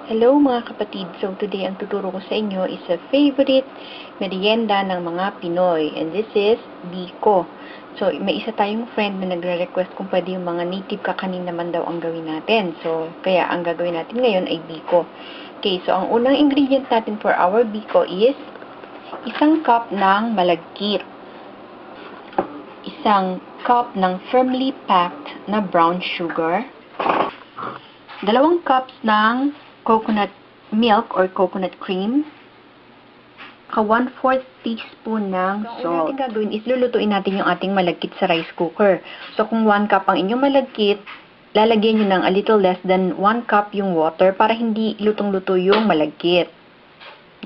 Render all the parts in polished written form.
Hello mga kapatid! So today ang tuturo ko sa inyo is a favorite merienda ng mga Pinoy, and this is biko. So may isa tayong friend na nagre-request kung pwede yung mga native kakanin naman daw ang gawin natin. So kaya ang gagawin natin ngayon ay biko. Okay, so ang unang ingredient natin for our biko is isang cup ng malagkit, isang cup ng firmly packed na brown sugar, 2 cups ng coconut milk or coconut cream, 1/4 teaspoon ng salt. Ang gagawin is lulutuin natin yung ating malagkit sa rice cooker. So kung 1 cup ang inyong malagkit, lalagyan nyo ng a little less than 1 cup yung water para hindi lutong-luto yung malagkit.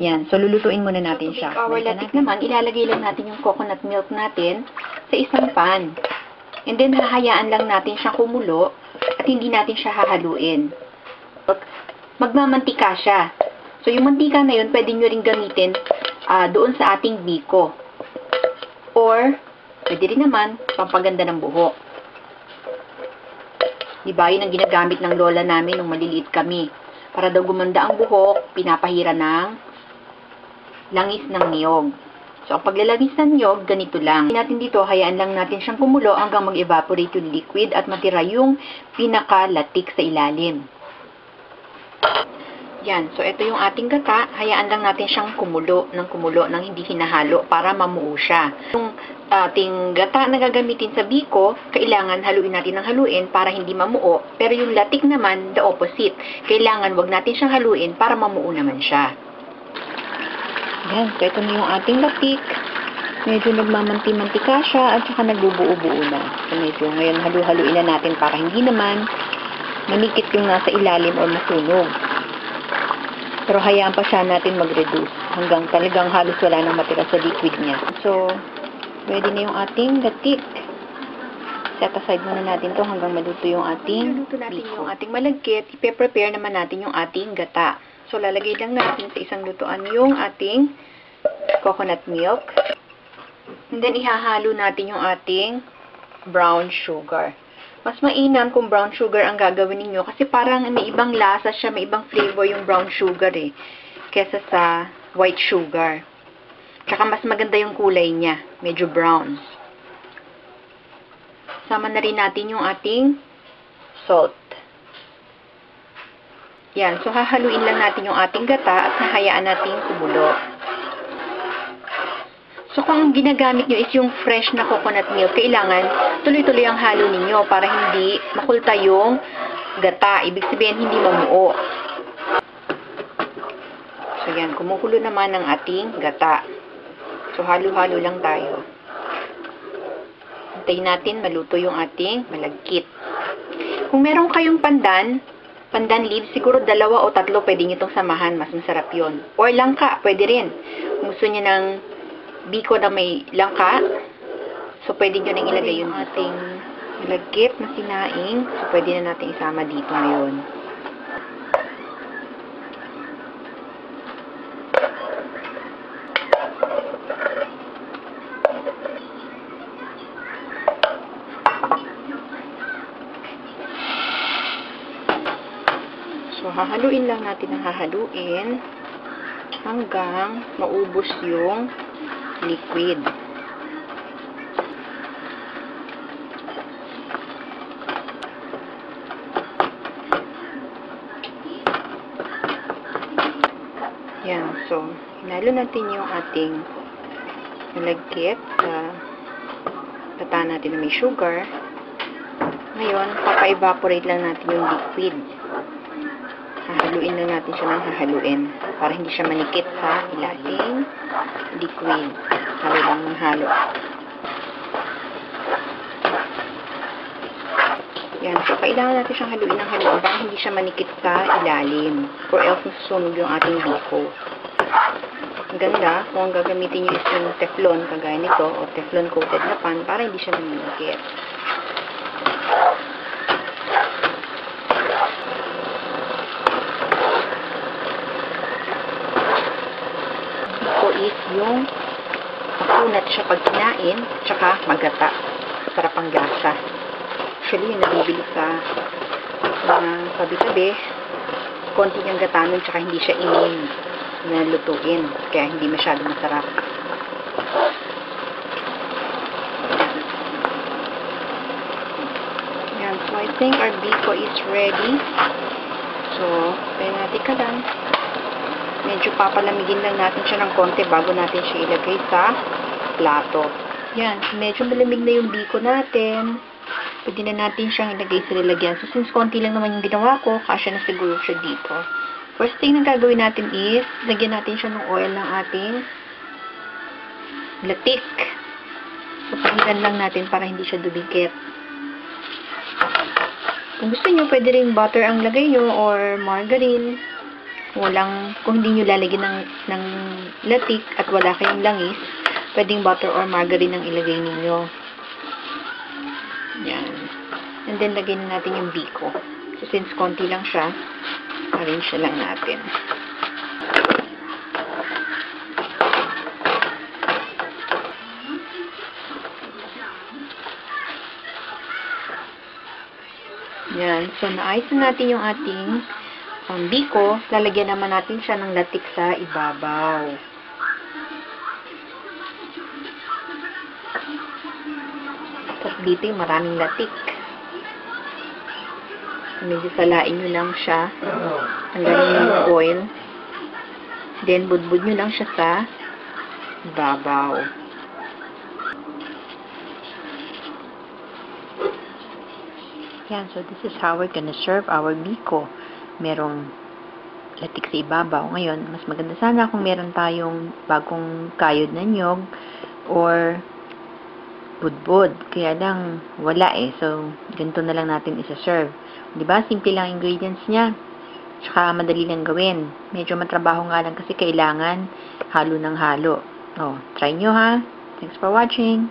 Yan. So lulutuin muna natin siya. Our latik naman, ilalagay lang natin yung coconut milk natin sa isang pan. And then hahayaan lang natin siyang kumulo at hindi natin siya hahaluin. Magmamantika siya. So, yung mantika na yun, pwede nyo rin gamitin doon sa ating biko. Or, pwede rin naman, pampaganda ng buhok. Diba, yun ang ginagamit ng lola namin nung maliliit kami. Para daw gumanda ang buhok, pinapahira ng langis ng niyog. So, ang paglalangis ng niyog, ganito lang. Natin dito, hayaan lang natin siyang kumulo hanggang mag-evaporate yung liquid at matira yung pinakalatik sa ilalim. Yan. So, ito yung ating gata. Hayaan lang natin siyang kumulo ng hindi hinahalo para mamuo siya. Yung ating gata na gagamitin sa biko, kailangan haluin natin ng haluin para hindi mamuo. Pero yung latik naman, the opposite. Kailangan wag natin siyang haluin para mamuo naman siya. Yan. So, ito na yung ating latik. Medyo nagmamanti-mantika siya at saka nagbubuo-buo na. So, medyo ngayon halu-haluin na natin para hindi naman manikit yung nasa ilalim o masunog. Pero hayaan pa siya natin mag-reduce hanggang talagang halos wala nang matira sa liquid niya. So, pwede na yung ating gatik. Set aside muna natin to hanggang maluto yung ating biko. Natin yung ating malagkit. Ipe-prepare naman natin yung ating gata. So, lalagay lang natin sa isang lutuan yung ating coconut milk. And then, ihahalo natin yung ating brown sugar. Mas mainam kung brown sugar ang gagawin niyo kasi parang may ibang lasa siya, may ibang flavor yung brown sugar kesa sa white sugar. Tsaka mas maganda yung kulay niya, medyo brown. Sama na rin natin yung ating salt. Yan, so hahaluin lang natin yung ating gata at hahayaan natin kumulo. So, kung ang ginagamit nyo is yung fresh na coconut milk, kailangan tuloy-tuloy ang halo ninyo para hindi makulta yung gata. Ibig sabihin, hindi mamuo. So, yan. Kumukulo naman ang ating gata. So, halo-halo lang tayo. Hintayin natin maluto yung ating malagkit. Kung meron kayong pandan leaves, siguro 2 o 3 pwede nyo itong samahan. Mas masarap yun. Or langka, pwede rin. Kung gusto nyo ng biko na may langka, so pwede nyo nang ilagay yung ating malagkit na sinaing. So pwede na natin isama dito ngayon. So hahaluin lang natin ang hahaluin hanggang maubos yung liquid. Yan. So, hinalo natin yung ating malagkit sa gata natin na may sugar. Ngayon, papa-evaporate lang natin yung liquid. Hahaluin lang natin siya ng hahaluin para hindi siya manikit sa ilalim liquid. Halo lang ng halo. Yan. So, kailangan natin siyang haluin ng haluin para hindi siya manikit sa ilalim. Or else, masusunog yung ating biko. Ang ganda, kung ang gagamitin nyo is yung teflon, kagaya nito, o teflon coated na pan, para hindi siya manikit. Is yung makunat siya pag kinain, tsaka magata. Sarap ang lasa. Actually, yung nabibili sa mga tabi-tabi, konti niyang gata nun, tsaka hindi siya inim na lutuin. Kaya hindi masyado masarap. Yan. So, I think our biko is ready. So, kaya natin ka lang. Medyo papalamigin lang natin siya ng konti bago natin siya ilagay sa plato. Yan. Medyo malamig na yung biko natin. Pwede na natin siyang ilagay sa lalagyan. So, since konti lang naman yung ginawa ko, kasya na siguro siya dito. First thing na gagawin natin is, lagyan natin siya ng oil ng ating latik. So, pahiran lang natin para hindi siya dumikit. Kung gusto nyo, pwede rin butter ang lagay nyo or margarine. Kung hindi nyo lalagyan ng latik at wala kayong langis, pwedeng butter or margarine ang ilagay ninyo. Yan. And then, lagyan natin yung biko. So, since konti lang siya, arrange na lang natin. Yan. So, naayos na natin yung ating biko. Lalagyan naman natin siya ng latik sa ibabaw. Tapos dito yung maraming latik. Medyo salain nyo lang siya. Tanggalin yung oil. Then, budbud nyo lang siya sa ibabaw. Yan. So, this is how we're gonna serve our biko. Merong latik sa ibabaw. Ngayon, mas maganda sana kung meron tayong bagong kayod na niyog or budbud. Kaya lang, wala eh. So, ganito na lang natin isa-serve. Diba? Simple lang ingredients niya. Tsaka madali lang gawin. Medyo matrabaho nga lang kasi kailangan halo ng halo. Oh, try nyo ha. Thanks for watching.